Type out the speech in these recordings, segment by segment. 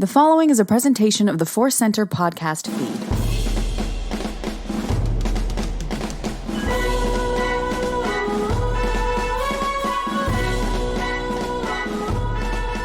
The following is a presentation of the Force Center podcast feed.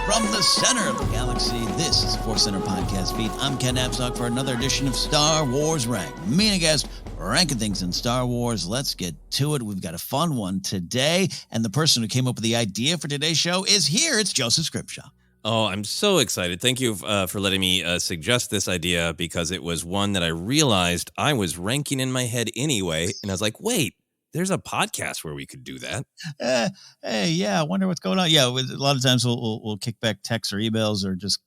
From the center of the galaxy, this is the Force Center podcast feed. I'm Ken Abstock for another edition of Star Wars Rank. Me and a guest ranking things in Star Wars. Let's get to it. We've got a fun one today, and the person who came up with the idea for today's show is here. It's Joseph Scripshaw. Oh, I'm so excited. Thank you for letting me suggest this idea, because it was one that I realized I was ranking in my head anyway. And I was like, wait, there's a podcast where we could do that. Hey, yeah, I wonder what's going on. Yeah, a lot of times we'll kick back texts or emails or just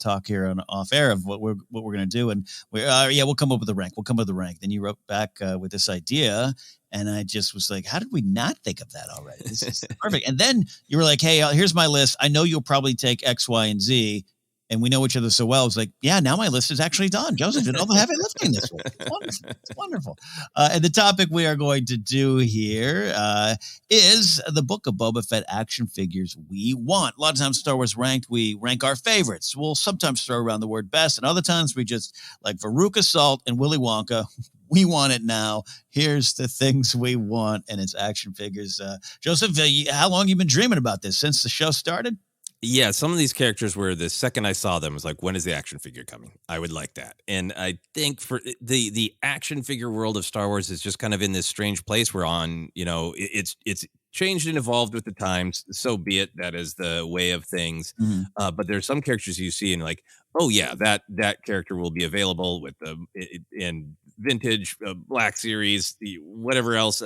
talk here on off air of what we're going to do. And we'll come up with a rank. We'll come up with a rank. Then you wrote back with this idea. And I just was like, how did we not think of that already? This is perfect. And then you were like, hey, here's my list. I know you'll probably take X, Y, and Z. And we know each other so well. It's like, yeah, now my list is actually done. Joseph did all the heavy lifting this week. It's wonderful. It's wonderful. And the topic we are going to do here is the Book of Boba Fett action figures we want. A lot of times Star Wars Ranked, we rank our favorites. We'll sometimes throw around the word best, and other times we just, like Veruca Salt and Willy Wonka, we want it now. Here's the things we want, and it's action figures. Joseph, how long have you been dreaming about this? Since the show started? Yeah, some of these characters were, the second I saw them, was like, when is the action figure coming? I would like that. And I think for the action figure world of Star Wars is just kind of in this strange place we're on. You know, it's changed and evolved with the times. So be it. That is the way of things. Mm-hmm. But there's some characters you see and like, oh yeah, that character will be available with the in vintage Black Series, whatever else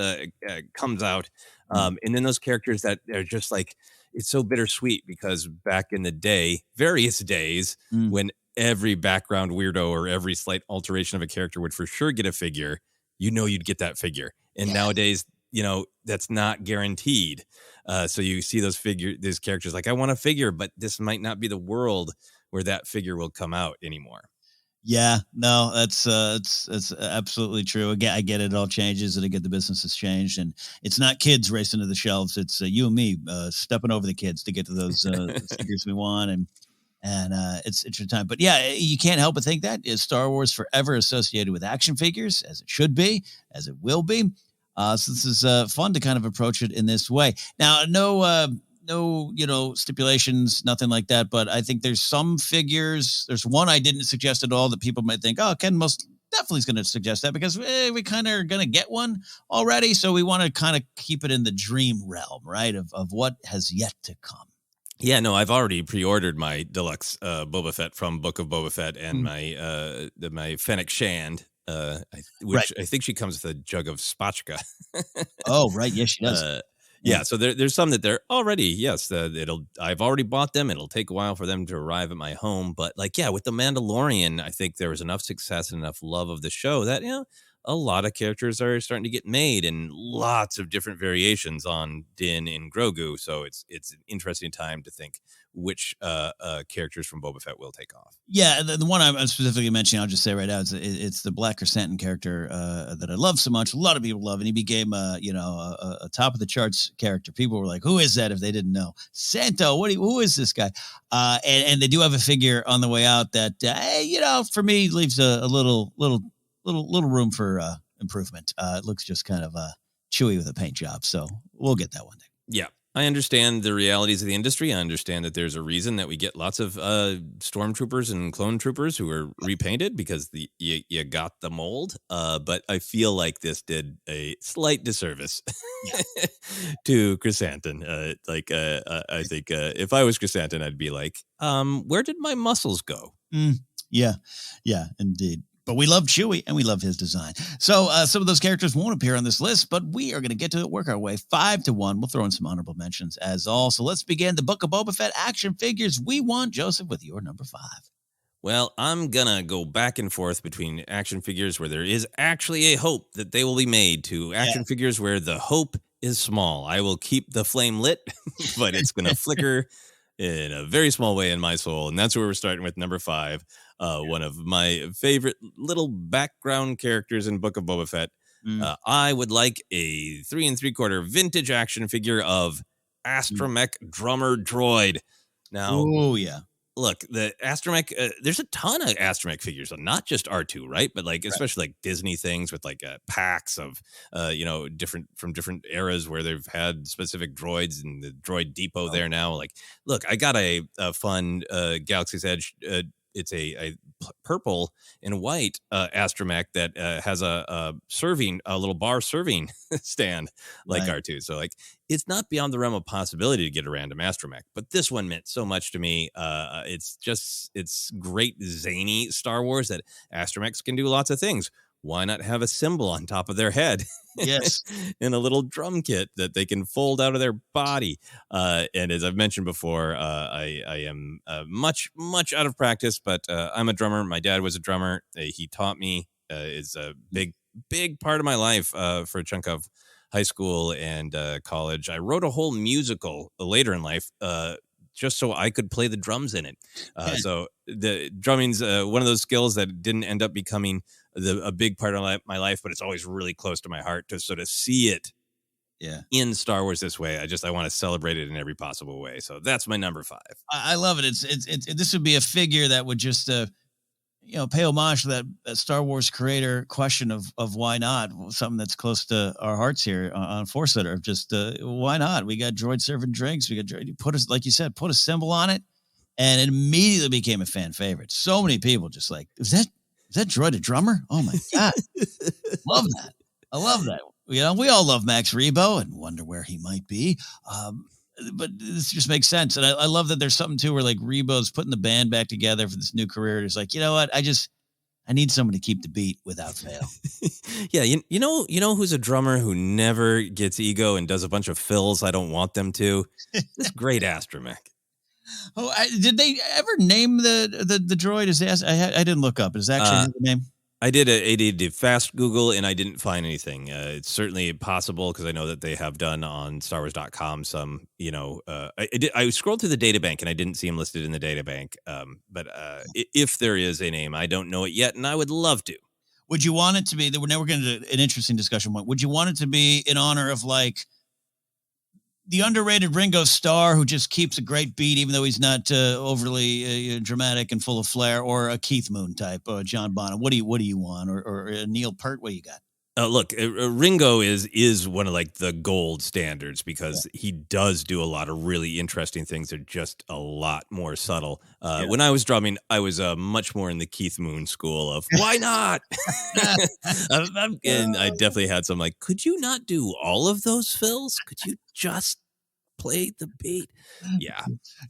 comes out. And then those characters that are just like, it's so bittersweet, because back in the day, various days, when every background weirdo or every slight alteration of a character would for sure get a figure, you'd get that figure. And nowadays, that's not guaranteed. So you see those characters like, I want a figure, but this might not be the world where that figure will come out anymore. Yeah, no, that's it's absolutely true. Again, I get it all changes, and again, the business has changed, and it's not kids racing to the shelves. It's you and me stepping over the kids to get to those figures we want, and it's your time. But yeah, you can't help but think that is Star Wars forever associated with action figures, as it should be, as it will be. So this is fun to kind of approach it in this way. Now, no, stipulations, nothing like that. But I think there's some figures. There's one I didn't suggest at all that people might think, oh, Ken most definitely is going to suggest that, because we kind of are going to get one already. So we want to kind of keep it in the dream realm, right, of what has yet to come. Yeah, no, I've already pre-ordered my deluxe Boba Fett from Book of Boba Fett and my Fennec Shand. Which I think she comes with a jug of spatchka. Oh, right. Yes, she does. Yeah, so there's some that they're already, yes, I've already bought them. It'll take a while for them to arrive at my home. But with The Mandalorian, I think there was enough success and enough love of the show that, a lot of characters are starting to get made, and lots of different variations on Din and Grogu. So it's an interesting time to think which characters from Boba Fett will take off. Yeah, the one I'm specifically mentioning, I'll just say right now, it's the Black Chrysanthemum character that I love so much. A lot of people love, and he became a top of the charts character. People were like, "Who is that?" If they didn't know, Santo. Who is this guy? And they do have a figure on the way out that for me leaves a little room for improvement. It looks just kind of chewy with a paint job, so we'll get that one day. Yeah. I understand the realities of the industry. I understand that there's a reason that we get lots of stormtroopers and clone troopers who are repainted, because you got the mold. But I feel like this did a slight disservice to Chrysanthemum. I think if I was Chrysanthemum, I'd be like, where did my muscles go? Yeah, indeed. But we love Chewie, and we love his design. So some of those characters won't appear on this list, but we are going to get to it, work our way 5-1. We'll throw in some honorable mentions as all. So let's begin the Book of Boba Fett action figures we want. Joseph, with your number 5. Well, I'm going to go back and forth between action figures where there is actually a hope that they will be made to action figures where the hope is small. I will keep the flame lit, but it's going to flicker in a very small way in my soul. And that's where we're starting with number 5. One of my favorite little background characters in Book of Boba Fett. I would like a 3 3/4 vintage action figure of Astromech Drummer Droid. Now, look, the Astromech, there's a ton of Astromech figures, not just R2, right? But like, especially like Disney things with like packs of, different from different eras where they've had specific droids and the droid depot there now. Like, look, I got a fun Galaxy's Edge. It's a purple and white Astromech that has a little bar serving stand like R2. So like, it's not beyond the realm of possibility to get a random Astromech, but this one meant so much to me. It's great zany Star Wars that Astromechs can do lots of things. Why not have a symbol on top of their head? Yes. In a little drum kit that they can fold out of their body. And as I've mentioned before, I am much out of practice, but I'm a drummer. My dad was a drummer. He taught me. Is a big part of my life for a chunk of high school and college. I wrote a whole musical later in life just so I could play the drums in it. So the drumming's one of those skills that didn't end up becoming a big part of my life, but it's always really close to my heart to sort of see it in Star Wars this way. I want to celebrate it in every possible way. So that's my number 5. I love it. It's this would be a figure that would just pay homage to that Star Wars creator question of why not, something that's close to our hearts here on Force Center. Just why not? We got droid serving drinks. We got droid, like you said, put a symbol on it, and it immediately became a fan favorite. So many people just like, is that droid a drummer? Oh my god, love that! I love that. We all love Max Rebo and wonder where he might be. But this just makes sense. And I love that there's something too where like Rebo's putting the band back together for this new career. It's like, you know what? I need someone to keep the beat without fail. Yeah. You know who's a drummer who never gets ego and does a bunch of fills I don't want them to? This great Astromech. Oh, did they ever name the droid? I didn't look up. Is that actually the name? I did a fast Google and I didn't find anything. It's certainly possible because I know that they have done on StarWars.com some, I scrolled through the databank and I didn't see him listed in the databank. But if there is a name, I don't know it yet, and I would love to. Would you want it to be, we're now going to an interesting discussion point. Would you want it to be in honor of like the underrated Ringo Starr who just keeps a great beat, even though he's not overly dramatic and full of flair, or a Keith Moon type, John Bonham? What do you want? Or Neil Peart? What do you got? Look, Ringo is one of like the gold standards because he does do a lot of really interesting things. They're just a lot more subtle. When I was drumming, I was much more in the Keith Moon school of why not? And I definitely had some like, could you not do all of those fills? Could you just play the beat? Yeah.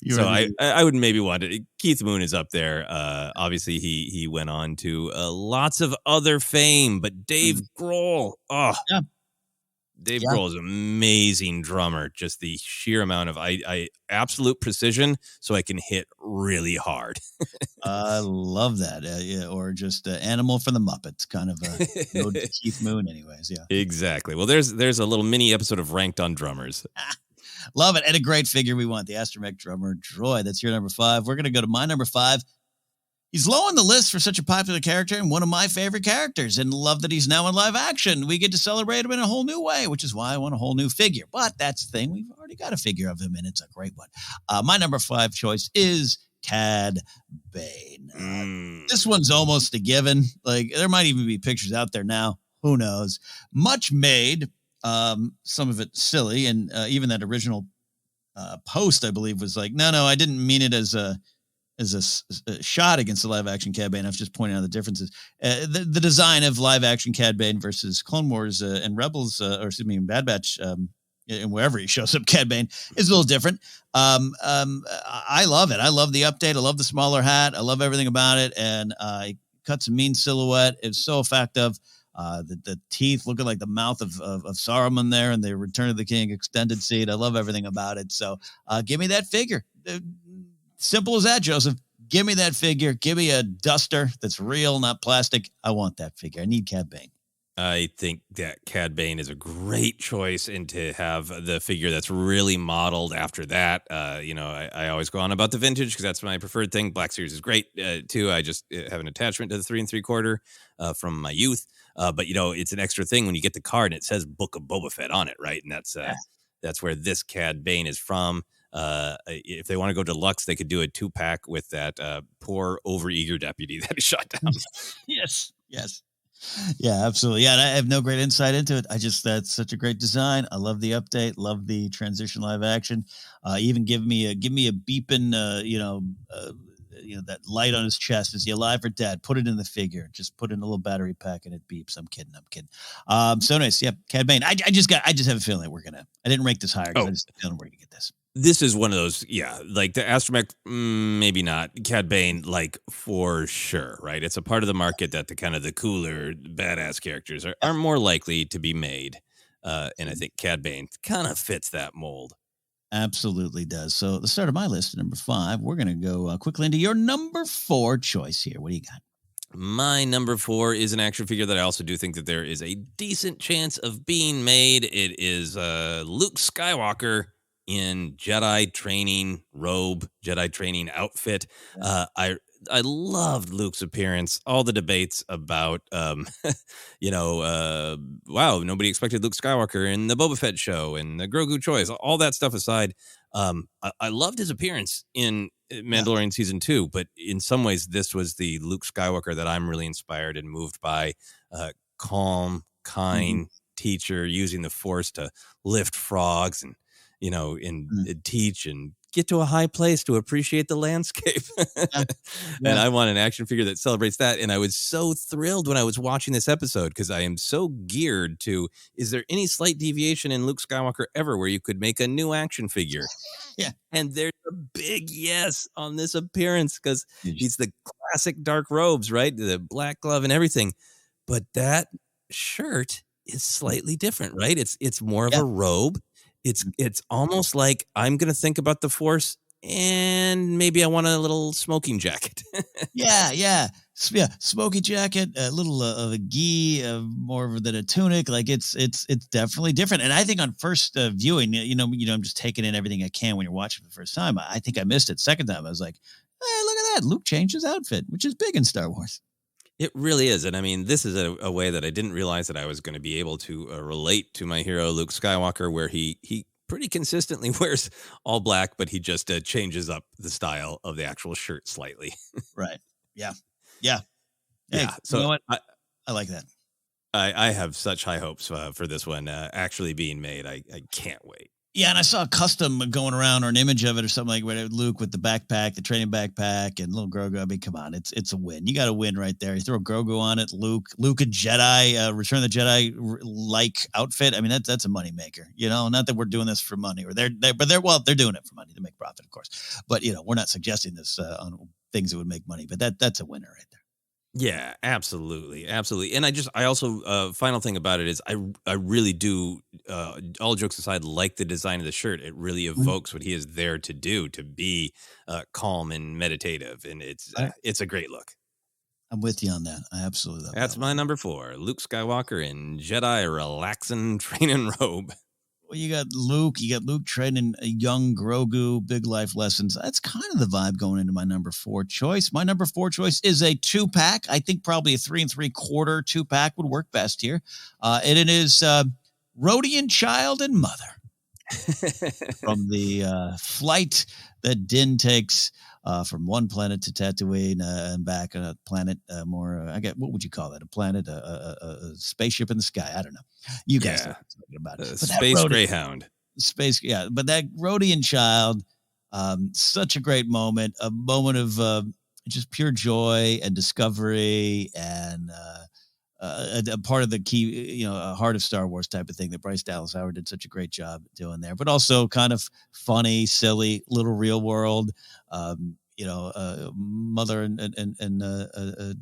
So I would maybe want it. Keith Moon is up there. Obviously he went on to lots of other fame, but Dave Grohl. Dave Grohl is an amazing drummer. Just the sheer amount of absolute precision, so I can hit really hard. I love that. Or just Animal from the Muppets, kind of Keith Moon, anyways. Yeah, exactly. Well, there's a little mini episode of Ranked on Drummers. Love it. And a great figure we want, the Astromech drummer droid. That's your number 5. We're going to go to my number 5. He's low on the list for such a popular character and one of my favorite characters, and love that he's now in live action. We get to celebrate him in a whole new way, which is why I want a whole new figure. But that's the thing. We've already got a figure of him, and it's a great one. My number 5 choice is Cad Bane. This one's almost a given. Like, there might even be pictures out there now. Who knows? Much made. Some of it silly, and even that original post, I believe, was like, no, I didn't mean it as a shot against the live action Cad Bane. I was just pointing out the differences. The design of live action Cad Bane versus Clone Wars and Rebels, Bad Batch, and wherever he shows up, Cad Bane is a little different. I love it. I love the update. I love the smaller hat. I love everything about it, and he cuts a mean silhouette. It's so effective. The teeth looking like the mouth of Saruman there, and the Return of the King extended scene. I love everything about it. So give me that figure. Simple as that, Joseph. Give me that figure. Give me a duster that's real, not plastic. I want that figure. I need Cad Bane. I think that Cad Bane is a great choice, and to have the figure that's really modeled after that. I always go on about the vintage because that's my preferred thing. Black Series is great too. I just have an attachment to the 3 3/4 from my youth. But it's an extra thing when you get the card and it says Book of Boba Fett on it, right? And that's where this Cad Bane is from. If they want to go deluxe, they could do a 2-pack with that poor overeager deputy that is shot down. Yes. Yeah, absolutely. Yeah, and I have no great insight into it. That's such a great design. I love the update. Love the transition live action. Even give me a beeping, that light on his chest. Is he alive or dead? Put it in the figure. Just put in a little battery pack and it beeps. I'm kidding. So nice. Yep. Cad Bane. I just have a feeling that I didn't rank this higher because I just have a feeling we're gonna get this. This is one of those, like the Astromech, maybe not. Cad Bane, like for sure, right? It's a part of the market that the kind of the cooler, badass characters are more likely to be made. And I think Cad Bane kind of fits that mold. Absolutely does. So the start of my list, number 5, we're going to go quickly into your number 4 choice here. What do you got? My number 4 is an action figure that I also do think that there is a decent chance of being made. It is Luke Skywalker in Jedi training robe, Jedi training outfit. I loved Luke's appearance. All the debates about, wow, nobody expected Luke Skywalker in the Boba Fett show and the Grogu choice. All that stuff aside, I loved his appearance in Mandalorian season 2. But in some ways, this was the Luke Skywalker that I'm really inspired and moved by. Calm, kind teacher using the Force to lift frogs and teach and get to a high place to appreciate the landscape. And I want an action figure that celebrates that. And I was so thrilled when I was watching this episode because I am so geared to, is there any slight deviation in Luke Skywalker ever where you could make a new action figure? Yeah. And there's a big yes on this appearance because he's the classic dark robes, right? The black glove and everything. But that shirt is slightly different, right? It's more of a robe. It's almost like I'm going to think about the Force and maybe I want a little smoking jacket. Yeah. Smoking jacket, a little of a gi, more than a tunic. Like it's definitely different. And I think on first viewing, I'm just taking in everything I can when you're watching for the first time. I think I missed it. Second time, I was like, hey, look at that. Luke changed his outfit, which is big in Star Wars. It really is. And I mean, this is a way that I didn't realize that I was going to be able to relate to my hero, Luke Skywalker, where he pretty consistently wears all black, but he just changes up the style of the actual shirt slightly. Right. Yeah. Hey, so you know what? I like that. I have such high hopes for this one actually being made. I can't wait. Yeah, and I saw a custom going around or an image of it or something like where Luke with the backpack, the training backpack, and little Grogu. I mean, come on, it's a win. You got to win right there. You throw Grogu on it, Luke a Jedi, Return of the Jedi like outfit. I mean, that's a money maker. Not that we're doing this for money, or they're doing it for money to make profit, of course. But we're not suggesting this on things that would make money. But that's a winner right there. Yeah, absolutely. And I also final thing about it is I really do, all jokes aside, like the design of the shirt. It really evokes what he is there to do, to be calm and meditative, and it's a great look. I'm with you on that. I absolutely love that. That's my number 4, Luke Skywalker in Jedi relaxing training robe. Well, you got Luke training a young Grogu, big life lessons. That's kind of the vibe going into my number 4 choice. My number 4 choice is a 2-pack. I think probably a 3 3/4 2-pack would work best here. And it is Rodian Child and Mother from the flight that Din takes from one planet to Tatooine and back on a planet what would you call that? A planet, a spaceship in the sky. I don't know. You guys know what I'm talking about. Space Greyhound. But that Rodian Child, such a great moment, a moment of just pure joy and discovery and a part of the key, a heart of Star Wars type of thing that Bryce Dallas Howard did such a great job doing there, but also kind of funny, silly, little real world, mother and a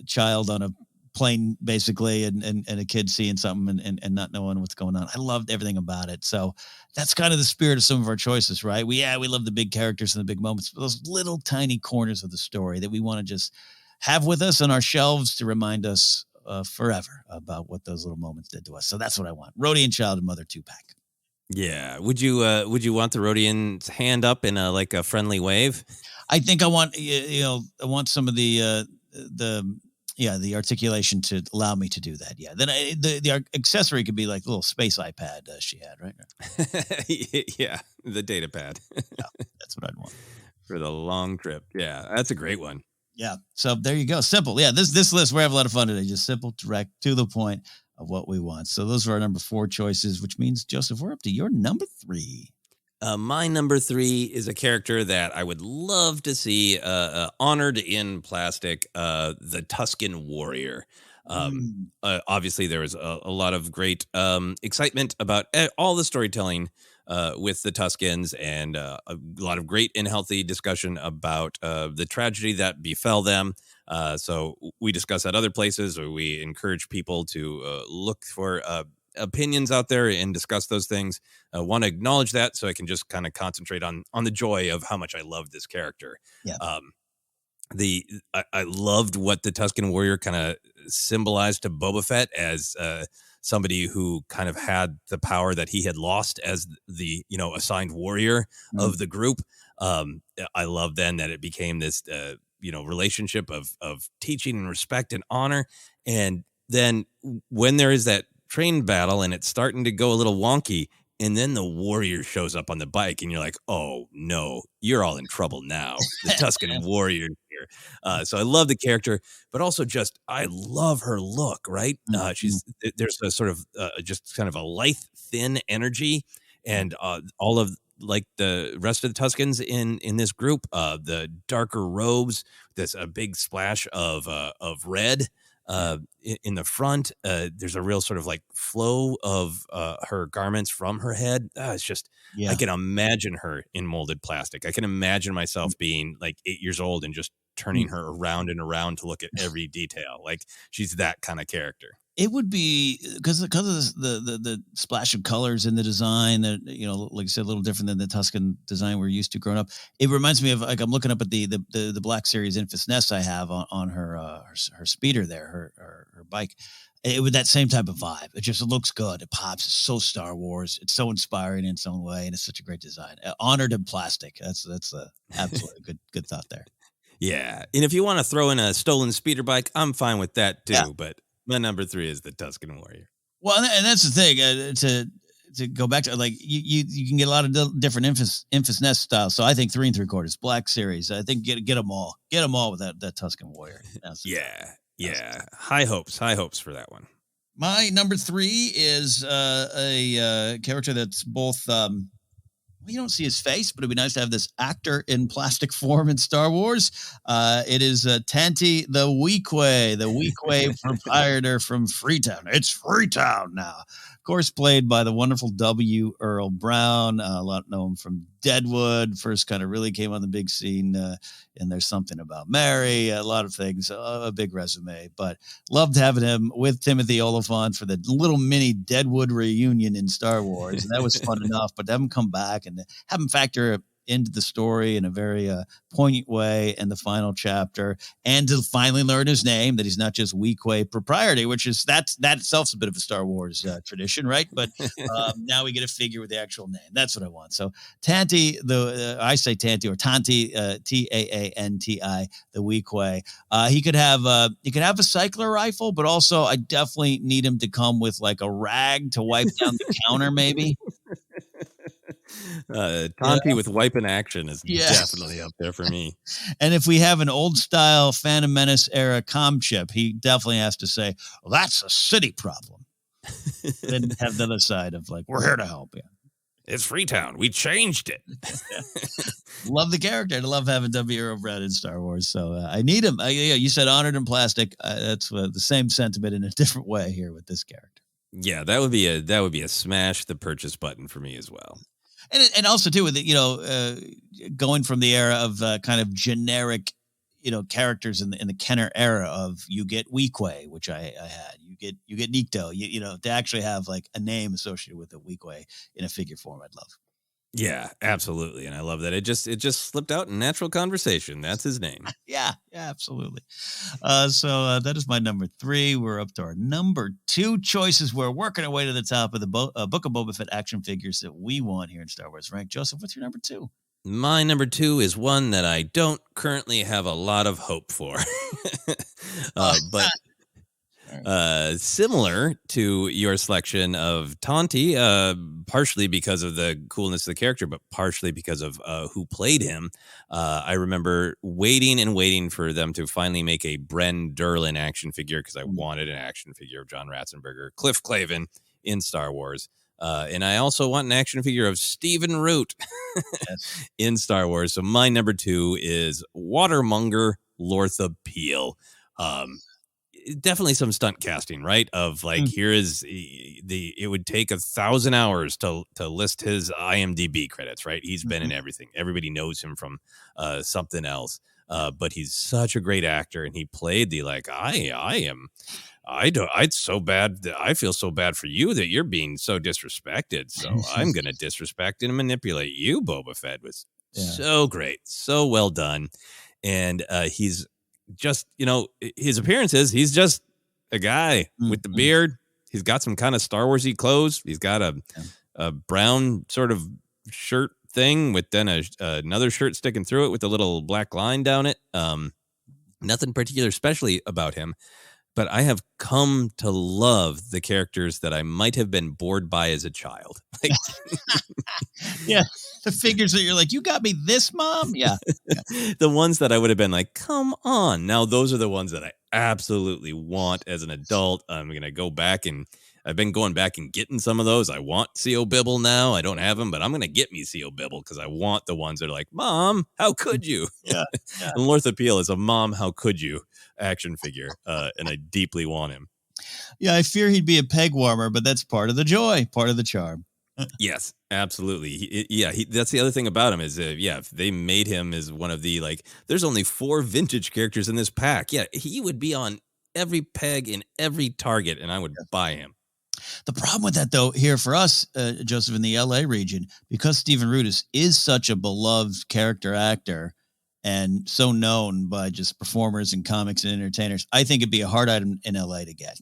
child on a plane basically, and a kid seeing something and not knowing what's going on. I loved everything about it. So that's kind of the spirit of some of our choices, right? We love the big characters and the big moments, but those little tiny corners of the story that we want to just have with us on our shelves to remind us forever about what those little moments did to us. So that's what I want. Rodian Child and Mother 2-pack. Yeah. Would you want the Rodian's hand up in a friendly wave? I think I want, I want some of the the articulation to allow me to do that. Yeah. Then the accessory could be like the little space iPad she had, right? Yeah, the data pad. Yeah, that's what I'd want for the long trip. Yeah, that's a great one. Yeah. So there you go. Simple. Yeah. This list, we're having a lot of fun today. Just simple, direct, to the point of what we want. So those are our number 4 choices, which means, Joseph, we're up to your number 3. My number 3 is a character that I would love to see honored in plastic, the Tusken Warrior. Obviously, there was a lot of great excitement about all the storytelling with the Tuskens, and a lot of great and healthy discussion about the tragedy that befell them. So we discuss at other places, or we encourage people to look for opinions out there and discuss those things. Want to acknowledge that, so I can just kind of concentrate on the joy of how much I love this character. Yeah. I loved what the Tusken Warrior kind of symbolized to Boba Fett as somebody who kind of had the power that he had lost as the assigned warrior of the group. I love then that it became this relationship of teaching and respect and honor. And then when there is that train battle and it's starting to go a little wonky, and then the warrior shows up on the bike, and you're like, oh no, you're all in trouble now. The Tusken Warrior here. So I love the character, but also just I love her look. Right? There's a sort of just kind of a lithe, thin energy, and all of like the rest of the Tuskens in this group, the darker robes, there's a big splash of red. In the front, there's a real sort of like flow of her garments from her head. It's just, I can imagine her in molded plastic. I can imagine myself being like 8 years old and just turning her around and around to look at every detail. Like she's that kind of character. It would be because of the splash of colors in the design that, like I said, a little different than the Tusken design we're used to growing up. It reminds me of, like, I'm looking up at the Black Series Infus Nest I have on her speeder there, her bike. It with that same type of vibe. It just looks good. It pops. It's so Star Wars. It's so inspiring in its own way, and it's such a great design. Honored in plastic. That's a absolutely good thought there. Yeah, and if you want to throw in a stolen speeder bike, I'm fine with that too. Yeah. But my number 3 is the Tusken Warrior. Well, and that's the thing. To go back to, like, you can get a lot of different Infus Nest styles. So I think 3 3/4 Black Series. I think get them all. Get them all with that Tusken Warrior. Yeah. High hopes for that one. My number 3 is a character that's both. You don't see his face, but it'd be nice to have this actor in plastic form in Star Wars. It is Tanti the Weequay proprietor from Freetown. It's Freetown now. Of course, played by the wonderful W. Earl Brown. A lot known from Deadwood. First kind of really came on the big scene and There's Something About Mary. A lot of things, a big resume. But loved having him with Timothy Oliphant for the little mini Deadwood reunion in Star Wars. And that was fun enough. But to have him come back and have him factor into the story in a very poignant way in the final chapter, and to finally learn his name, that he's not just Weequay proprietor, which is that itself's a bit of a Star Wars tradition, right? But now we get a figure with the actual name. That's what I want. So Tanti, I say Tanti or Tanti, Taanti, the Weequay. He could have a cycler rifle, but also I definitely need him to come with like a rag to wipe down the counter, maybe. Tanti with wipe in action is definitely up there for me. And if we have an old style Phantom Menace era comm chip, he definitely has to say, well, that's a city problem. Then have the other side of like, we're here to help you. It's Freetown. We changed it. Love the character. I love having W. Earl Brown in Star Wars. So I need him. You said honored in plastic. That's the same sentiment in a different way here with this character. Yeah, that would be a smash the purchase button for me as well. And also too with going from the era of kind of generic, characters in the Kenner era of you get Weequay, which I had, you get Nikto, to actually have like a name associated with a Weequay in a figure form. I'd love. Yeah, absolutely. And I love that. It just slipped out in natural conversation. That's his name. Yeah, absolutely. So that is my number 3. We're up to our number 2 choices. We're working our way to the top of the Book of Boba Fett action figures that we want here in Star Wars Rank. Joseph, what's your number 2? My number 2 is one that I don't currently have a lot of hope for. But similar to your selection of Tonti, partially because of the coolness of the character, but partially because of who played him. I remember waiting and waiting for them to finally make a Bren Derlin action figure because I wanted an action figure of John Ratzenberger, Cliff Clavin in Star Wars. And I also want an action figure of Stephen Root in Star Wars. So my number 2 is Watermonger Lortha Peel. Definitely some stunt casting, right? Of like, here is it would take 1,000 hours to list his IMDb credits, right? He's been in everything. Everybody knows him from something else. But he's such a great actor, and he played the like, I'd so bad that I feel so bad for you that you're being so disrespected. So I'm going to disrespect and manipulate you. Boba Fett was so great. So well done. And he's just, his appearances, he's just a guy with the beard. He's got some kind of Star Warsy clothes. He's got a brown sort of shirt thing with then another shirt sticking through it with a little black line down it. Nothing particular especially about him. But I have come to love the characters that I might have been bored by as a child. Like, yeah, the figures that you're like, you got me this, Mom? Yeah. The ones that I would have been like, come on. Now, those are the ones that I absolutely want as an adult. I'm going to go back and I've been going back and getting some of those. I want C.O. Bibble now. I don't have them, but I'm going to get me C.O. Bibble because I want the ones that are like, Mom, how could you? Yeah. And Lortha Peel is a Mom, how could you action figure. And I deeply want him. Yeah, I fear he'd be a peg warmer, but that's part of the joy, part of the charm. Yes, absolutely. That's the other thing about him is, if they made him as one of the, like, there's only 4 vintage characters in this pack. Yeah, he would be on every peg in every Target, and I would buy him. The problem with that, though, here for us, Joseph, in the L.A. region, because Stephen Root is such a beloved character actor and so known by just performers and comics and entertainers, I think it'd be a hard item in L.A. to get.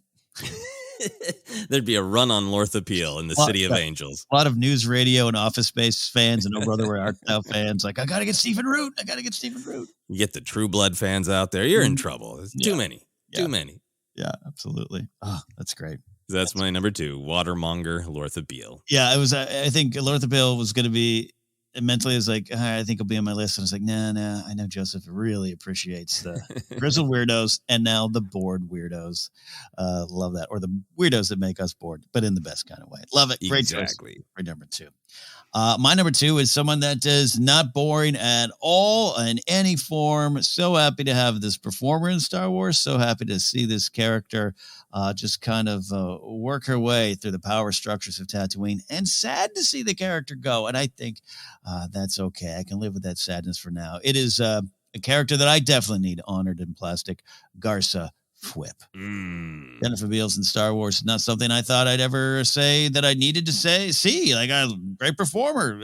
There'd be a run on Lortha Peel in the City of Angels. A lot of news, radio, and Office Space fans and Oh Brother Where Art Thou fans like, I got to get Stephen Root. You get the True Blood fans out there. You're in trouble. There's too many. Too many. Yeah, absolutely. Oh, that's great. That's my number 2, Watermonger Lortha Peel. Yeah, it was. I think Lortha Peel was going to be mentally. Is like, I think it'll be on my list. And I was like, nah. I know Joseph really appreciates the grizzled weirdos and now the bored weirdos. Love that, or the weirdos that make us bored, but in the best kind of way. Love it. Great choice. For number 2. My number 2 is someone that is not boring at all in any form. So happy to have this performer in Star Wars. So happy to see this character just kind of work her way through the power structures of Tatooine, and sad to see the character go. And I think that's okay. I can live with that sadness for now. It is a character that I definitely need honored in plastic, Garsa Fwip. Jennifer Beals in Star Wars, not something I thought I'd ever say that I needed to see. Like, a great performer,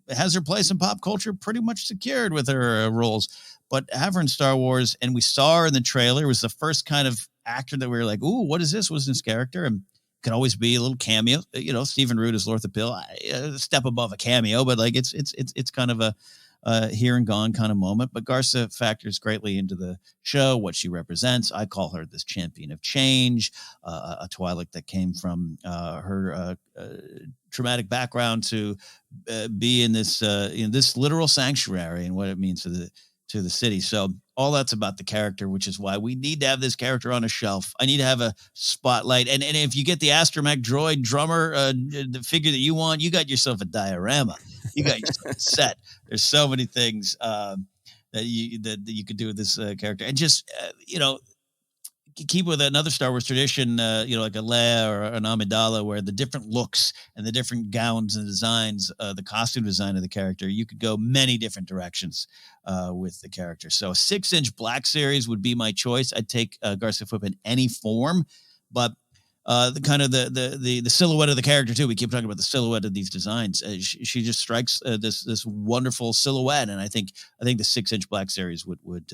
has her place in pop culture pretty much secured with her roles. But have her in Star Wars, and we saw her in the trailer. It was the first kind of actor that we were like, ooh, what is this? What's this character? And can always be a little cameo. Stephen Root as Lortha Peel, a step above a cameo, but like it's kind of a here and gone kind of moment. But Garsa factors greatly into the show, what she represents. I call her this champion of change, a Twi'lek that came from her traumatic background to be in this literal sanctuary and what it means to the city. So all that's about the character, which is why we need to have this character on a shelf. I need to have a spotlight. And if you get the astromech droid drummer, the figure that you want, you got yourself a diorama. You got yourself a set. There's so many things that you could do with this character. And just, keep with another Star Wars tradition, like a Leia or an Amidala, where the different looks and the different gowns and designs, the costume design of the character, you could go many different directions with the character. So a 6-inch Black Series would be my choice. I'd take Garsa Fwip in any form, but the kind of the silhouette of the character too. We keep talking about the silhouette of these designs. She just strikes this wonderful silhouette, and I think the 6-inch Black Series would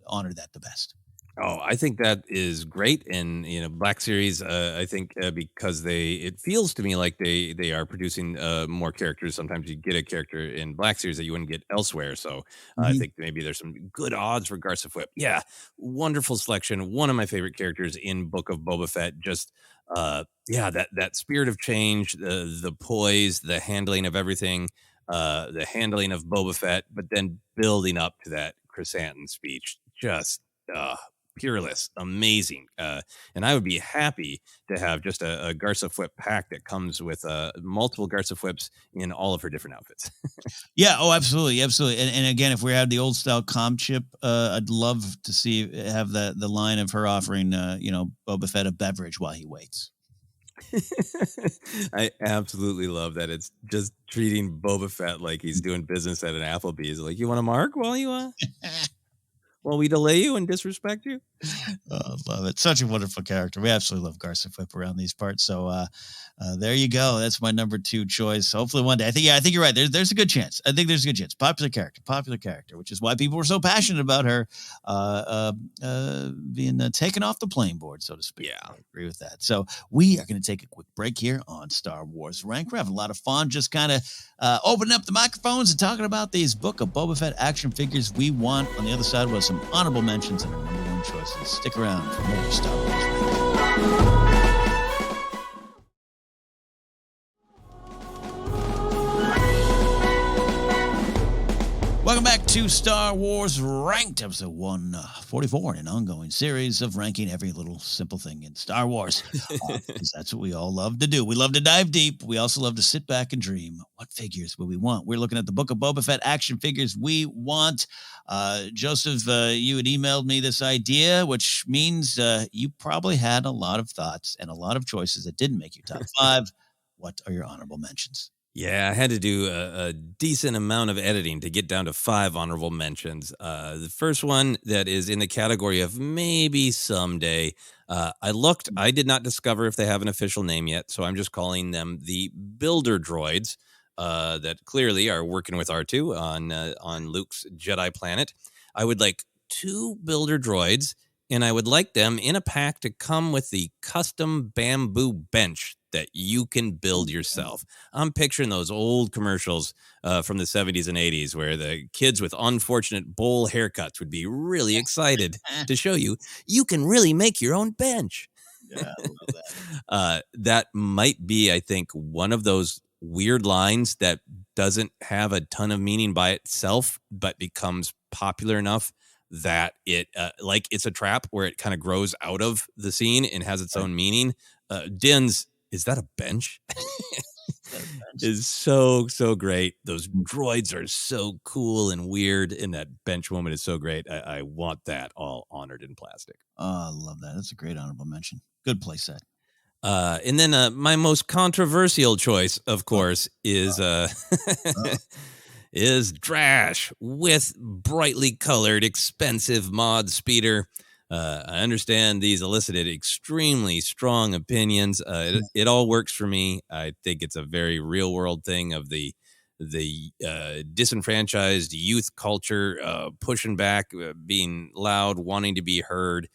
honor that the best. Oh, I think that is great, and Black Series. I think because it feels to me like they are producing more characters. Sometimes you get a character in Black Series that you wouldn't get elsewhere. So I Mhm. think maybe there's some good odds for Garsa Fwip. Yeah, wonderful selection. One of my favorite characters in Book of Boba Fett. Just yeah, that spirit of change, the poise, the handling of everything, the handling of Boba Fett, but then building up to that Chrysanthemum speech. Just. Peerless, amazing. And I would be happy to have just a Garsa Fwip pack that comes with multiple Garsa Fwips in all of her different outfits. Yeah. Oh, absolutely, absolutely. And again, if we had the old style com chip, I'd love to have the line of her offering, Boba Fett a beverage while he waits. I absolutely love that. It's just treating Boba Fett like he's doing business at an Applebee's. Like, you want a mark while we delay you and disrespect you? Oh, love it. Such a wonderful character. We absolutely love Garsa Fwip around these parts. So there you go. That's my number 2 choice. Hopefully one day. I think you're right. There's a good chance. I think there's a good chance. Popular character, which is why people were so passionate about her being taken off the playing board, so to speak. Yeah. I agree with that. So we are going to take a quick break here on Star Wars Rank. We're having a lot of fun just kind of opening up the microphones and talking about these Book of Boba Fett action figures we want. On the other side was some honorable mentions and our number 1 choices. Stick around for more Star Wars Rank. Welcome back to Star Wars Ranked, episode 144, in an ongoing series of ranking every little simple thing in Star Wars. Because that's what we all love to do. We love to dive deep. We also love to sit back and dream. What figures will we want? We're looking at the Book of Boba Fett action figures we want. Joseph, you had emailed me this idea, which means you probably had a lot of thoughts and a lot of choices that didn't make your top 5. What are your honorable mentions? Yeah, I had to do a decent amount of editing to get down to 5 honorable mentions. The first one that is in the category of maybe someday. I did not discover if they have an official name yet, so I'm just calling them the Builder Droids that clearly are working with R2 on Luke's Jedi planet. I would like 2 Builder Droids, and I would like them in a pack to come with the custom bamboo bench that you can build yourself. I'm picturing those old commercials from the 70s and 80s where the kids with unfortunate bowl haircuts would be really excited to show you can really make your own bench. Yeah, I love that. That might be, I think, one of those weird lines that doesn't have a ton of meaning by itself, but becomes popular enough that it like it's a trap where it kind of grows out of the scene and has its own meaning. Din's, is that a bench? Is so great. Those droids are so cool and weird, and that bench woman is so great. I want that all honored in plastic. Oh, I love that. That's a great honorable mention. Good play set. And then my most controversial choice, of course, is is Drash with brightly colored, expensive mod speeder. I understand these elicited extremely strong opinions. It all works for me. I think it's a very real world thing of the disenfranchised youth culture, pushing back, being loud, wanting to be heard,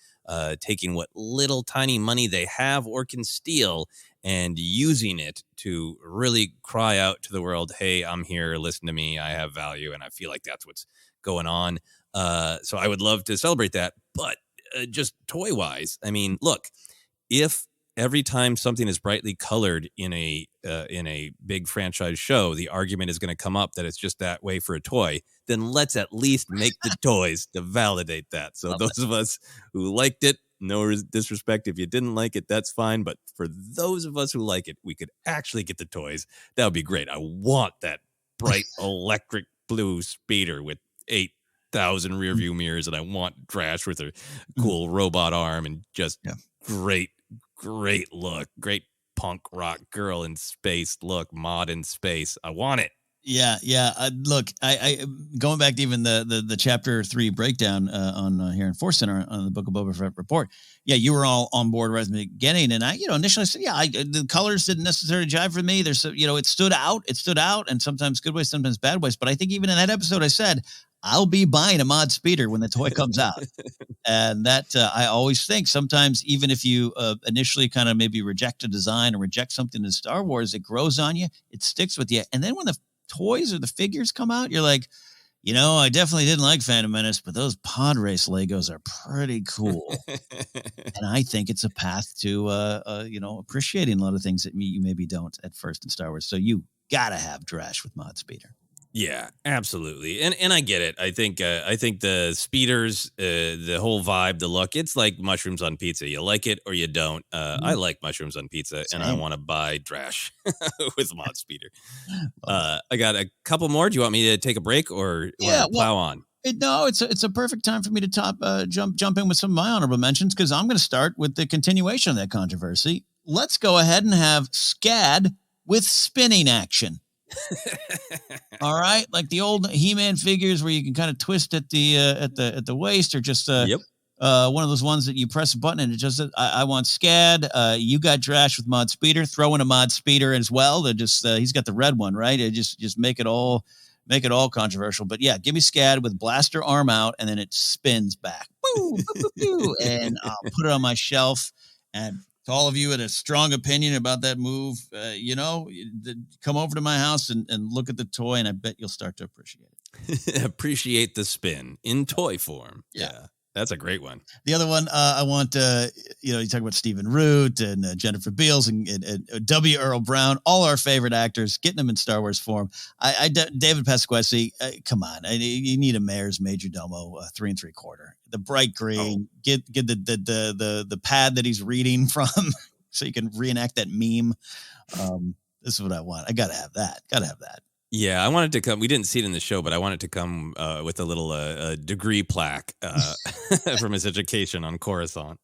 taking what little tiny money they have or can steal and using it to really cry out to the world, hey, I'm here, listen to me, I have value. And I feel like that's what's going on. So I would love to celebrate that. But just toy wise, I mean, look, if every time something is brightly colored in a big franchise show, the argument is going to come up that it's just that way for a toy, then let's at least make the toys to validate that. So those of us who liked it, no disrespect. If you didn't like it, that's fine. But for those of us who like it, we could actually get the toys. That would be great. I want that bright electric blue speeder with 8,000 rear view mirrors, and I want Drash with her cool robot arm and just great look, great punk rock girl in space look, mod in space. I want it. Yeah. Look, I going back to even the chapter 3 breakdown on here in Force Center on the Book of Boba Fett report. Yeah, you were all on board right from the beginning, and I, initially said, the colors didn't necessarily jive for me. There's, it stood out, and sometimes good ways, sometimes bad ways. But I think even in that episode, I said, I'll be buying a mod speeder when the toy comes out. And that I always think sometimes, even if you initially kind of maybe reject a design or reject something in Star Wars, it grows on you, it sticks with you. And then when the toys or the figures come out, you're like, I definitely didn't like Phantom Menace, but those pod race Legos are pretty cool. And I think it's a path to, appreciating a lot of things that you maybe don't at first in Star Wars. So you got to have Drash with mod speeder. Yeah, absolutely. And I get it. I think the speeders, the whole vibe, the look, it's like mushrooms on pizza. You like it or you don't. I like mushrooms on pizza. Same. And I want to buy Drash with mod speeder. I got a couple more. Do you want me to take a break or plow on? It's a perfect time for me to jump in with some of my honorable mentions, because I'm going to start with the continuation of that controversy. Let's go ahead and have SCAD with spinning action. All right, like the old He-Man figures where you can kind of twist at the waist, or just one of those ones that you press a button and it just says, I want SCAD. You got Drash with mod speeder. Throw in a mod speeder as well. He's got the red one, right? It just make it all controversial. But yeah, give me SCAD with blaster arm out, and then it spins back. Woo, boo, boo, boo, and I'll put it on my shelf. And to all of you with a strong opinion about that move, come over to my house and look at the toy, and I bet you'll start to appreciate it. Appreciate the spin in toy form. Yeah. That's a great one. The other one, I want, you talk about Stephen Root and Jennifer Beals and W. Earl Brown, all our favorite actors, getting them in Star Wars form. David Pasquesi, come on, you need a Mayor's Major Domo 3 3/4. The bright green, get the pad that he's reading from, so you can reenact that meme. This is what I want. I gotta have that. Yeah, I wanted to come. We didn't see it in the show, but I wanted to come with a little degree plaque from his education on Coruscant.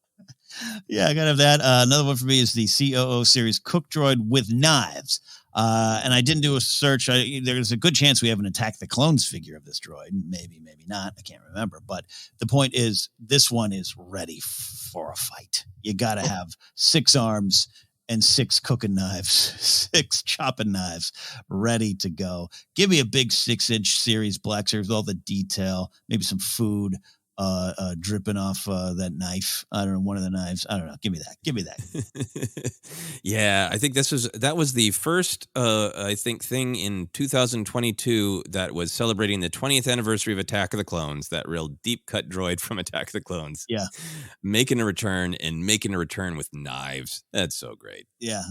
Yeah, I gotta have that. Another one for me is the COO series Cook Droid with knives. And I didn't do a search. There's a good chance we have an Attack the Clones figure of this droid. Maybe not. I can't remember. But the point is, this one is ready for a fight. You got to have 6 arms and 6 cooking knives, 6 chopping knives ready to go. Give me a big 6-inch series black series with all the detail, maybe some food dripping off that knife. I don't know, one of the knives. I don't know. Give me that. Yeah, I think that was the first thing in 2022 that was celebrating the 20th anniversary of Attack of the Clones, that real deep cut droid from Attack of the Clones. Yeah. Making a return with knives. That's so great. Yeah,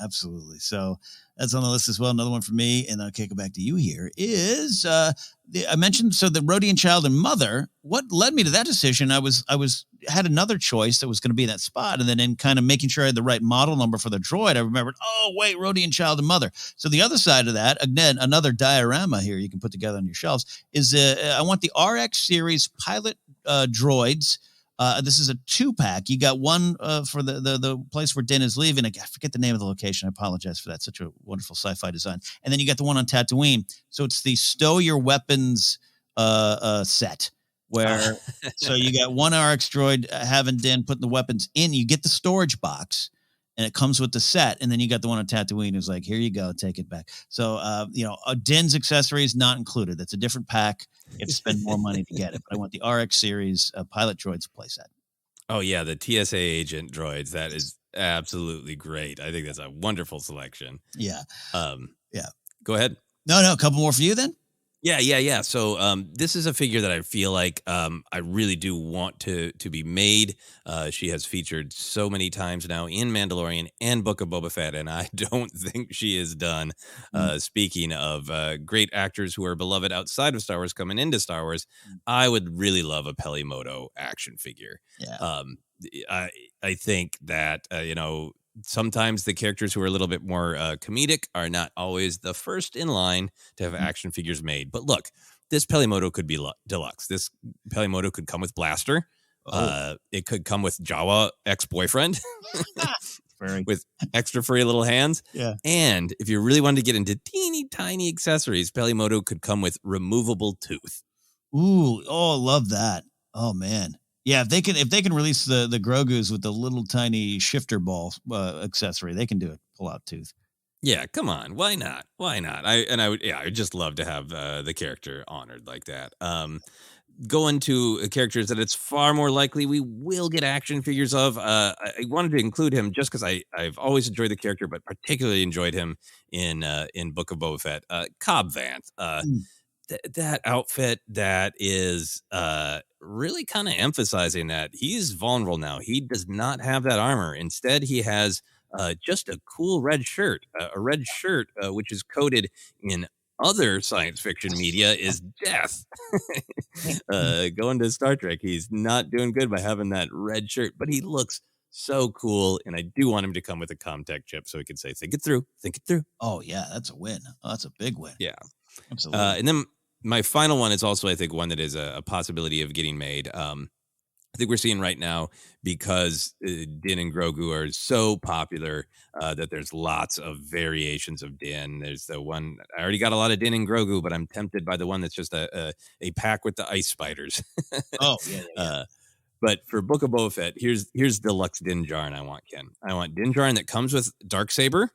absolutely. So that's on the list as well. Another one for me, and I'll kick it back to you here, is I mentioned the Rodian Child and Mother. What led me to that decision? I had another choice that was going to be in that spot, and then in kind of making sure I had the right model number for the droid, I remembered, Rodian Child and Mother. So the other side of that, again, another diorama here you can put together on your shelves, is I want the RX series pilot droids. This is a 2-pack. You got one for the place where Din is leaving. I forget the name of the location. I apologize for that. Such a wonderful sci-fi design. And then you got the one on Tatooine. So it's the Stow Your Weapons set, where so you got one RX droid having Din putting the weapons in. You get the storage box, and it comes with the set. And then you got the one on Tatooine who's like, here you go, take it back. So, Din's accessories not included. That's a different pack. You have to spend more money to get it. But I want the RX series pilot droids playset. Oh, yeah, the TSA agent droids. That is absolutely great. I think that's a wonderful selection. Yeah. Yeah. Go ahead. No, a couple more for you then? Yeah. So this is a figure that I feel like I really do want to be made. She has featured so many times now in Mandalorian and Book of Boba Fett, and I don't think she is done. Speaking of great actors who are beloved outside of Star Wars coming into Star Wars, I would really love a Pelimoto action figure. Yeah. I think that, sometimes the characters who are a little bit more comedic are not always the first in line to have action figures made. But look, this Pelimoto could be deluxe. This Pelimoto could come with blaster. It could come with Jawa ex-boyfriend with extra furry little hands. Yeah. And if you really wanted to get into teeny tiny accessories, Pelimoto could come with removable tooth. Ooh, love that. Oh man. Yeah, if they can release the Grogu's with the little tiny shifter ball accessory, they can do it. Pull out tooth. Yeah, come on. Why not? Why not? I would just love to have the character honored like that. Going to characters that it's far more likely we will get action figures of. I wanted to include him just because I've always enjoyed the character, but particularly enjoyed him in Book of Boba Fett. Cobb Vanth. Mm. That outfit that is really kind of emphasizing that he's vulnerable now. He does not have that armor. Instead, he has just a cool red shirt. A red shirt, which is coated in other science fiction media, is death. Going to Star Trek, he's not doing good by having that red shirt, but he looks so cool. And I do want him to come with a Comtech chip so he can say, think it through, think it through. Oh, yeah, that's a win. Oh, that's a big win. Yeah. Absolutely. And then my final one is also, I think, one that is a possibility of getting made. I think we're seeing right now, because Din and Grogu are so popular, that there's lots of variations of Din. There's the one, I already got a lot of Din and Grogu, but I'm tempted by the one that's just a pack with the ice spiders. Oh, yeah. But for Book of Boba Fett, here's deluxe Din Djarin I want, Ken. I want Din Djarin that comes with Darksaber,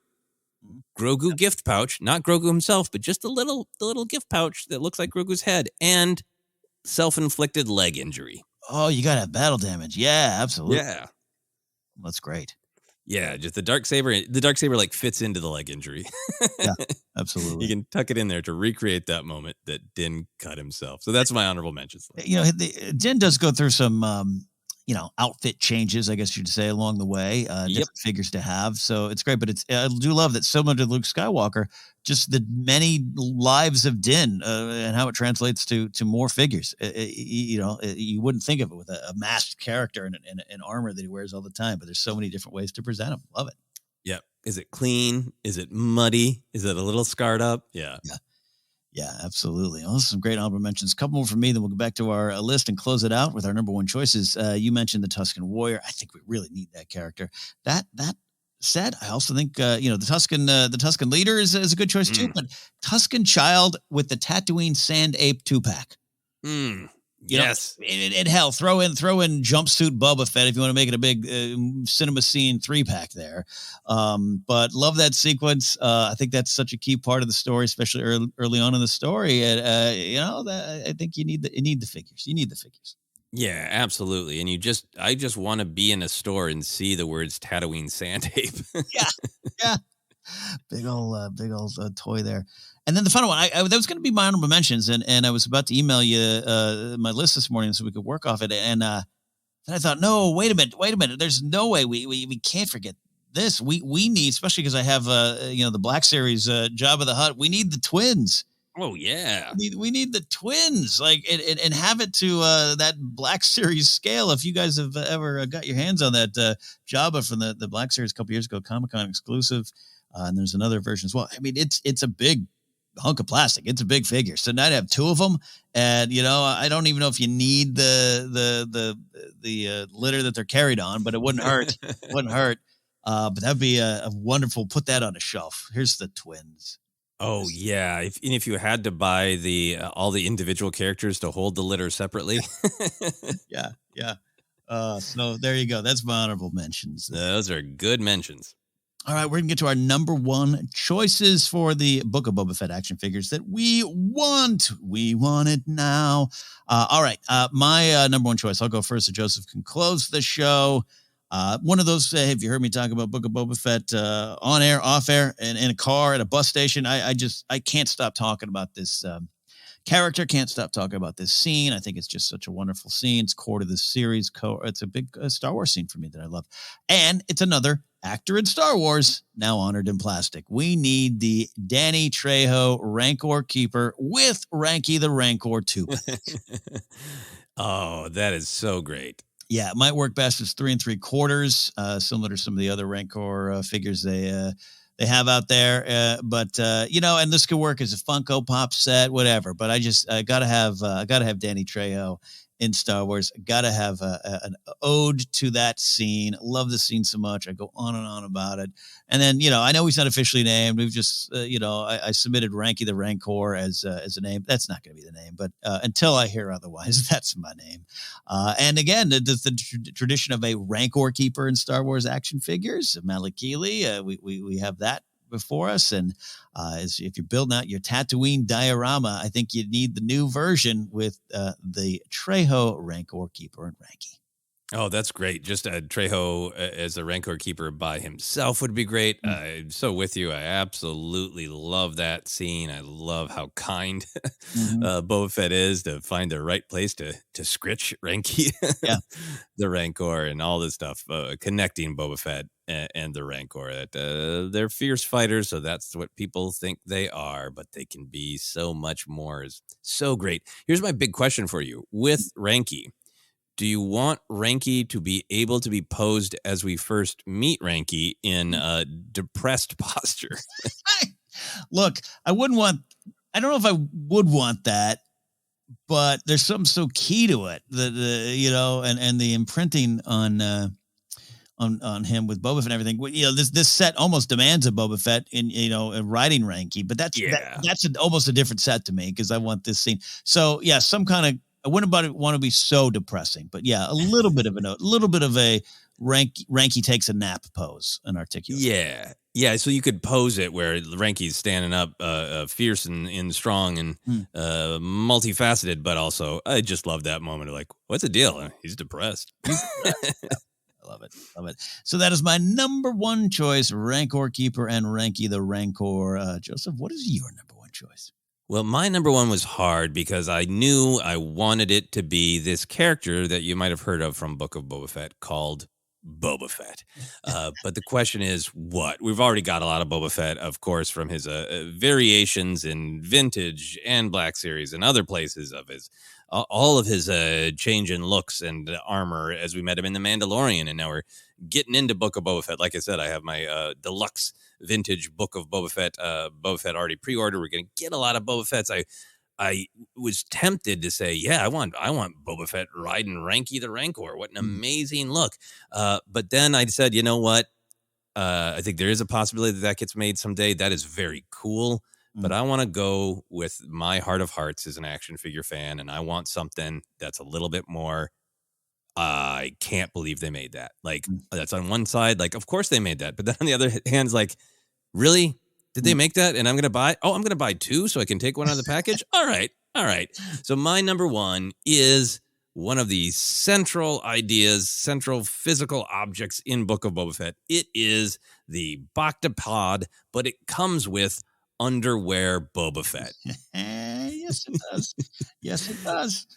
Grogu gift pouch, not Grogu himself, but just the little gift pouch that looks like Grogu's head, and self-inflicted leg injury. Oh, you gotta have battle damage. Yeah, absolutely. Yeah. That's great. Yeah, just the Darksaber. The Darksaber like fits into the leg injury. Yeah, absolutely. You can tuck it in there to recreate that moment that Din cut himself. So that's my honorable mentions. Din does go through some, outfit changes, I guess you'd say, along the way. Different figures to have, so it's great. But I do love that, similar to Luke Skywalker, just the many lives of Din and how it translates to more figures. You wouldn't think of it with a masked character and an armor that he wears all the time, but there's so many different ways to present him. Love it. Yep. Is it clean? Is it muddy? Is it a little scarred up? Yeah. Yeah, absolutely. Well, some great honorable mentions. A couple more from me, then we'll go back to our list and close it out with our number one choices. You mentioned the Tusken Warrior. I think we really need that character. That said, I also think the Tusken leader is a good choice too. But Tusken Child with the Tatooine Sand Ape 2-pack. Yes. And hell, throw in jumpsuit Boba Fett if you want to make it a big cinema scene 3-pack there. But love that sequence. I think that's such a key part of the story, especially early on in the story. And I think you need the figures. You need the figures. Yeah, absolutely. And I just want to be in a store and see the words Tatooine Sand Ape. Yeah. Big old toy there. And then the final one, that was going to be my honorable mentions, and I was about to email you my list this morning so we could work off it. And then I thought, no, wait a minute. There's no way we can't forget this. We need, especially because I have the Black Series Jabba the Hutt. We need the twins. Oh yeah, we need the twins, and have it to that Black Series scale. If you guys have ever got your hands on that Jabba from the Black Series a couple years ago, Comic-Con exclusive, and there's another version as well. I mean, it's a big hunk of plastic. It's a big figure. So now to have two of them, and I don't even know if you need the litter that they're carried on, but it wouldn't hurt. But that'd be a wonderful. Put that on a shelf. Here's the twins. Oh yeah. If you had to buy all the individual characters to hold the litter separately. Yeah. So there you go. That's my honorable mentions. Those are good mentions. All right, we're going to get to our number one choices for the Book of Boba Fett action figures that we want. We want it now. All right, my number one choice. I'll go first so Joseph can close the show. One of those, have you heard me talk about Book of Boba Fett on air, off air, and in a car, at a bus station? I can't stop talking about this character, can't stop talking about this scene. I think it's just such a wonderful scene. It's core to the series. It's a big Star Wars scene for me that I love. And it's another actor in Star Wars, now honored in plastic. We need the Danny Trejo Rancor Keeper with Ranky the Rancor 2. Oh, that is so great. Yeah, it might work best as 3 3/4, similar to some of the other Rancor figures they have out there. But and this could work as a Funko Pop set, whatever. But I gotta have Danny Trejo in Star Wars. Gotta have an ode to that scene. Love the scene so much. I go on and on about it. And then I know he's not officially named. We've just I submitted Ranky the Rancor as a name. That's not going to be the name, but until I hear otherwise, that's my name. And again, the tradition of a Rancor keeper in Star Wars action figures, Malakili. We have that before us. And if you're building out your Tatooine diorama, I think you need the new version with the Trejo Rancor Keeper and Ranky. Oh, that's great. Just Trejo as a Rancor Keeper by himself would be great. I'm so with you. I absolutely love that scene. I love how kind Boba Fett is to find the right place to scritch Ranky, the Rancor, and all this stuff, connecting Boba Fett and the Rancor. That they're fierce fighters, so that's what people think they are, but they can be so much more. Is so great. Here's my big question for you with Ranky. Do you want Ranky to be able to be posed as we first meet Ranky in a depressed posture? Look, I don't know if I would want that, but there's something so key to it, and the imprinting on him with Boba Fett and everything. This set almost demands a Boba Fett in riding Ranky, but that's almost a different set to me because I want this scene. So yeah, some kind of. I wouldn't want to be so depressing, but yeah, a little bit of a Ranky takes a nap pose, an articulate. Yeah. So you could pose it where Ranky's standing up, fierce and strong and multifaceted, but also I just love that moment of like, what's the deal? He's depressed. I love it. So that is my number one choice, Rancor Keeper and Ranky the Rancor. Joseph, what is your number one choice? Well, my number one was hard because I knew I wanted it to be this character that you might have heard of from Book of Boba Fett called Boba Fett. But the question is, what? We've already got a lot of Boba Fett, of course, from his variations in Vintage and Black Series and other places of his, all of his change in looks and armor as we met him in The Mandalorian. And now we're getting into Book of Boba Fett. Like I said, I have my deluxe Vintage Book of Boba Fett already pre-ordered. We're going to get a lot of Boba Fetts. I was tempted to say, yeah, I want Boba Fett riding Ranky the Rancor. What an amazing look. But then I said, you know what? I think there is a possibility that gets made someday. That is very cool. But I want to go with my heart of hearts as an action figure fan, and I want something that's a little bit more. I can't believe they made that. Like, that's on one side. Like, of course they made that. But then on the other hand, it's like, really? Did they make that? And I'm going to buy two so I can take one out of the package? All right. So my number one is one of the central ideas, central physical objects in Book of Boba Fett. It is the Bacta pod, but it comes with underwear Boba Fett. Yes, it does. Yes, it does.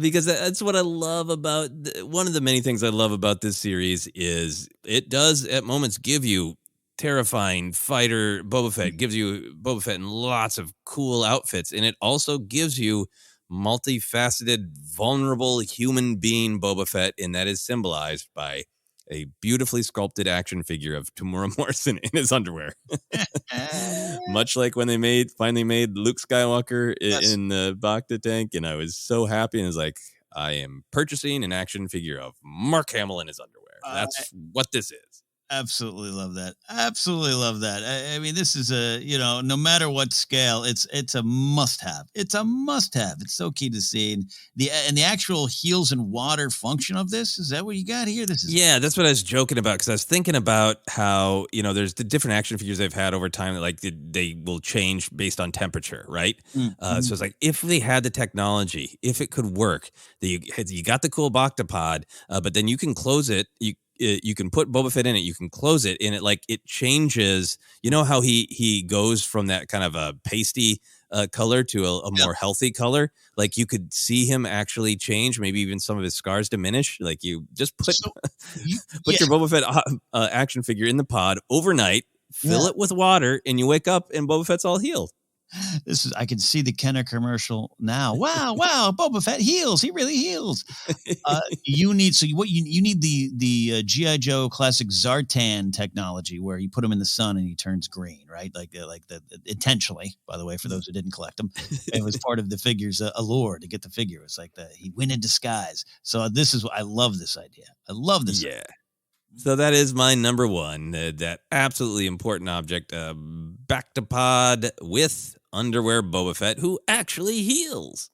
Because that's what I love about one of the many things I love about this series is it does at moments give you terrifying fighter Boba Fett, gives you Boba Fett in lots of cool outfits, and it also gives you multifaceted, vulnerable human being Boba Fett, and that is symbolized by a beautifully sculpted action figure of Tamura Morrison in his underwear. Much like when they finally made Luke Skywalker in the Bacta tank, and I was so happy, and I was like, I am purchasing an action figure of Mark Hamill in his underwear. That's what this is. Absolutely love that. I mean, this is no matter what scale, it's a must-have. It's a must-have. It's so key to see. And the actual heels and water function of this, is that what you got here? Yeah, that's what I was joking about, because I was thinking about how, there's the different action figures they've had over time that like they will change based on temperature, right? So it's like, if they had the technology, if it could work, you got the cool Bacta pod, but then you can close it. You can put Boba Fett in it. You can close it, and it changes. You know how he goes from that kind of a pasty color to a more healthy color. Like, you could see him actually change. Maybe even some of his scars diminish. Like, you just put your Boba Fett action figure in the pod overnight, fill it with water, and you wake up and Boba Fett's all healed. I can see the Kenner commercial now. Wow, Boba Fett heals. He really heals. You need the G.I. Joe classic Zartan technology where you put him in the sun and he turns green, right? Like the intentionally, by the way, for those who didn't collect them. It was part of the figure's allure to get the figure. It's like he went in disguise. So I love this idea. I love this. Yeah. So that is my number one, that absolutely important object, Bacta pod with underwear Boba Fett, who actually heals.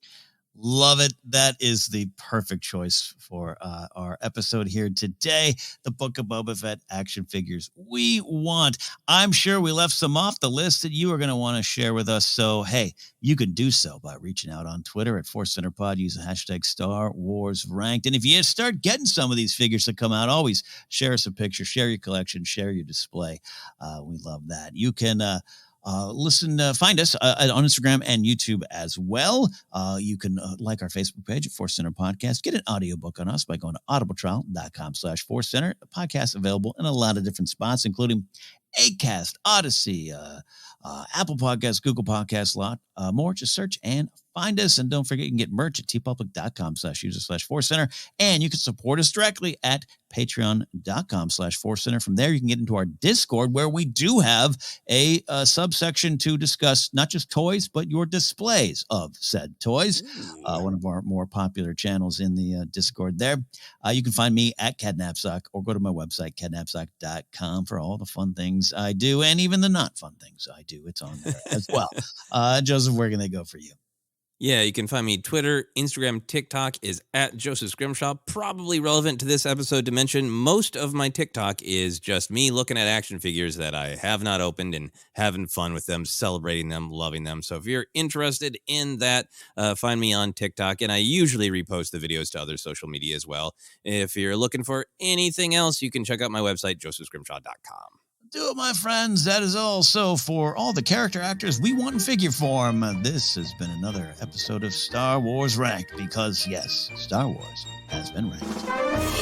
Love it. That is the perfect choice for our episode here today. The Book of Boba Fett action figures we want. I'm sure we left some off the list that you are going to want to share with us. So, hey, you can do so by reaching out on Twitter at Force Center Pod. Use the hashtag Star Wars Ranked. And if you start getting some of these figures that come out, always share us a picture, share your collection, share your display. We love that. You can find us on Instagram and YouTube as well. You can like our Facebook page at Force Center Podcast. Get an audiobook on us by going to audibletrial.com/Force Center. A podcast available in a lot of different spots, including Acast, Odyssey, Apple Podcasts, Google Podcasts, a lot more. Just search and find us. And don't forget, you can get merch at tpublic.com/user/Force Center. And you can support us directly at patreon.com/Force Center. From there, you can get into our Discord, where we do have a subsection to discuss not just toys, but your displays of said toys. One of our more popular channels in the Discord there. You can find me at Catnapsock or go to my website, catnapsock.com, for all the fun things I do and even the not fun things I do. It's on there as well. Joseph, where can they go for you? Yeah, you can find me Twitter, Instagram, TikTok is at Joseph Scrimshaw. Probably relevant to this episode to mention, most of my TikTok is just me looking at action figures that I have not opened and having fun with them, celebrating them, loving them. So if you're interested in that, find me on TikTok. And I usually repost the videos to other social media as well. If you're looking for anything else, you can check out my website, josephscrimshaw.com. Do it, my friends. That is all. So for all the character actors we want in figure form, this has been another episode of Star Wars Ranked, because yes, Star Wars has been ranked.